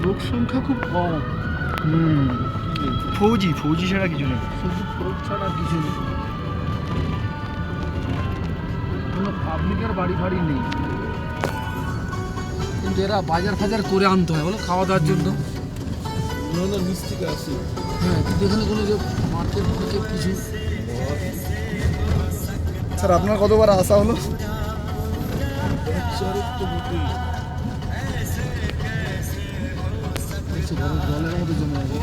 লোক সংখ্যা খুব কম। ফৌজি ছাড়া কিছু নেই। শুধু ফৌজ ছাড়া কিছু নেই, কোনো পাবলিকের বাড়ি ফাড়ি নেই। কিন্তু এরা বাজার ফাজার করে আনতে হয় বলো খাওয়া দাওয়ার জন্য। নিচ থেকে আসে। হ্যাঁ, কিন্তু এখানে কোনো যে মার্কেট ফার্কেট কিছু। স্যার আপনার কতবার আসা হলো? জলের মধ্যে জমে যাবে।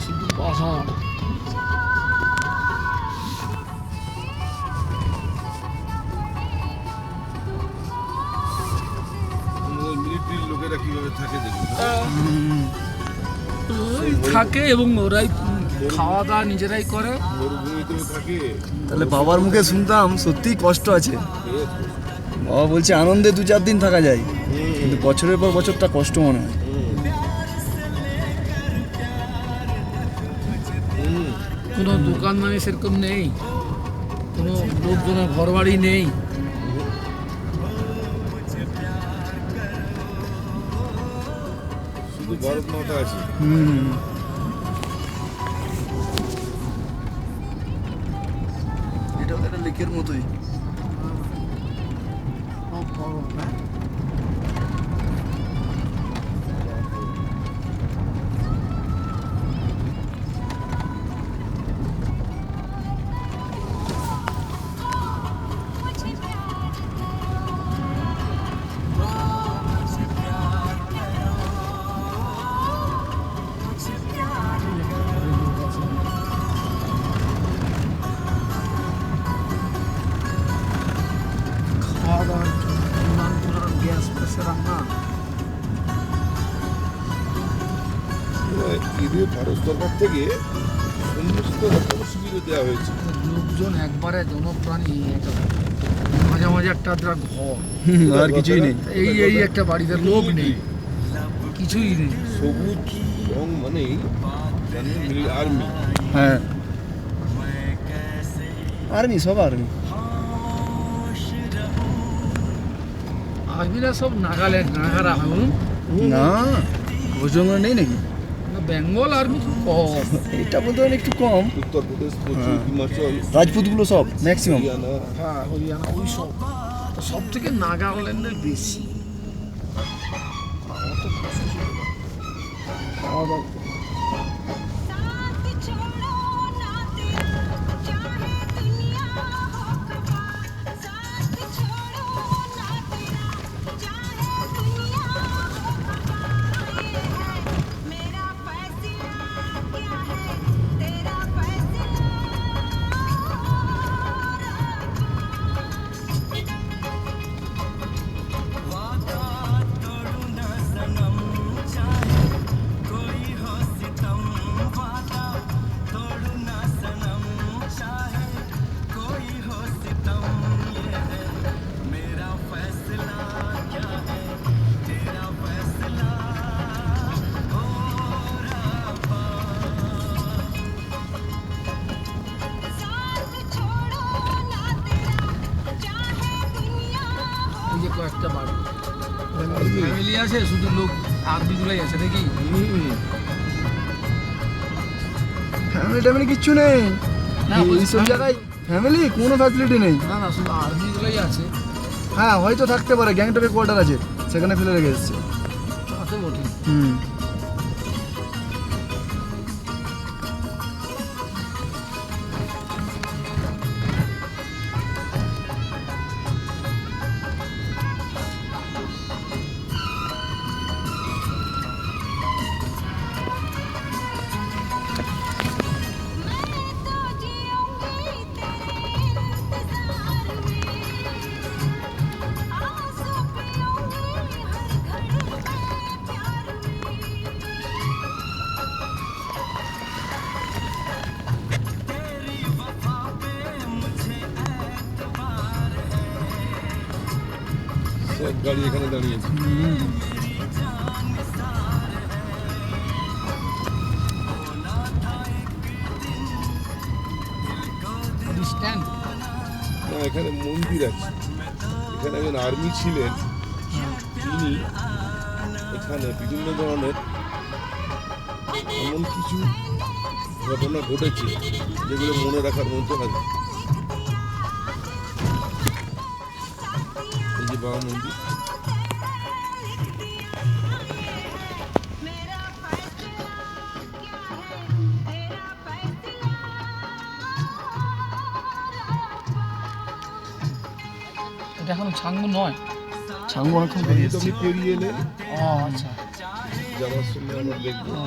শুধু পাহাড়। মিলিটারির লোকেরা কিভাবে থাকে দেখুন। থাকে এবং ওরাই খাওয়া দাওয়া নিজেরাই করে। মরুভূমিতেও থাকে। তাহলে বাবার মুখে শুনতাম সত্যিই কষ্ট আছে। বাবা বলছে আনন্দে 2-4 দিন থাকা যায়, কিন্তু বছরের পর বছরটা কষ্ট মনে হয়। কোনো দোকান মানে সেরকম নেই, কোনো লোকজনের ঘর বাড়ি নেই। শুধু ভারত মাতা আছে। এটা একটা লেকের মতোই। খাওয়া দাওয়ার গ্যাস ফ্যাসের রান্না। এদের ভারত সরকার থেকে সমস্ত রকম সুবিধা দেওয়া হয়েছে। লোকজন একবারে জনপ্রাণী, মাঝে মাঝে একটা আধটা ঘর, আর কিছুই নেই। এই একটা বাড়িতে লোক নেই, কিছুই নেই। সবুজ রং মানেই আর্মি। হ্যাঁ, আর্মি, সব আর্মি। আর্মিরা সব নাগাল্যান্ড নাগারা হয় না, ওজঙ্গল নেই নাকি? না, বেঙ্গল আর্মি খুব কম। এটা বলতে পারেন একটু কম। উত্তরপ্রদেশ, হ্যাঁ। হিমাচল, রাজপুতগুলো সব ম্যাক্সিমাম। হরিয়ানা। হ্যাঁ, হরিয়ানা ওই সব। সব থেকে নাগাল্যান্ডের বেশি। অত কষ্ট ছিল না। খাওয়া দাওয়া কয়েকটা বাড়ি ফ্যামিলি আছে, শুধু লোক আর্মিগুলোই আছে নাকি? ফ্যামিলি কিচ্ছু নেই না, এইসব জায়গায়। ফ্যামিলি কোনো ফ্যাসিলিটি নেই। না না, শুধু আর্মিগুলোই আছে। হ্যাঁ, হয়তো থাকতে পারে, গ্যাংটকে কোয়ার্টার আছে, সেখানে ফেলে রেখে এসছে। আছে বটে। সব গাড়ি এখানে দাঁড়িয়েছে। স্ট্যান্ড? না, এখানে মন্দির আছে। এখানে একজন আর্মি ছিলেন, তিনি এখানে বিভিন্ন ধরনের এমন কিছু ঘটনা ঘটেছে যেগুলো মনে রাখার মতো আছে। এই যে বাবা মন্দির, এটা এখন ছাঙ্গু নয়। ছাঙ্গু এখন আমি বেরিয়েছে। পেরিয়ে এলে ও আচ্ছা। যাওয়ার সময় আমরা দেখবো। ও।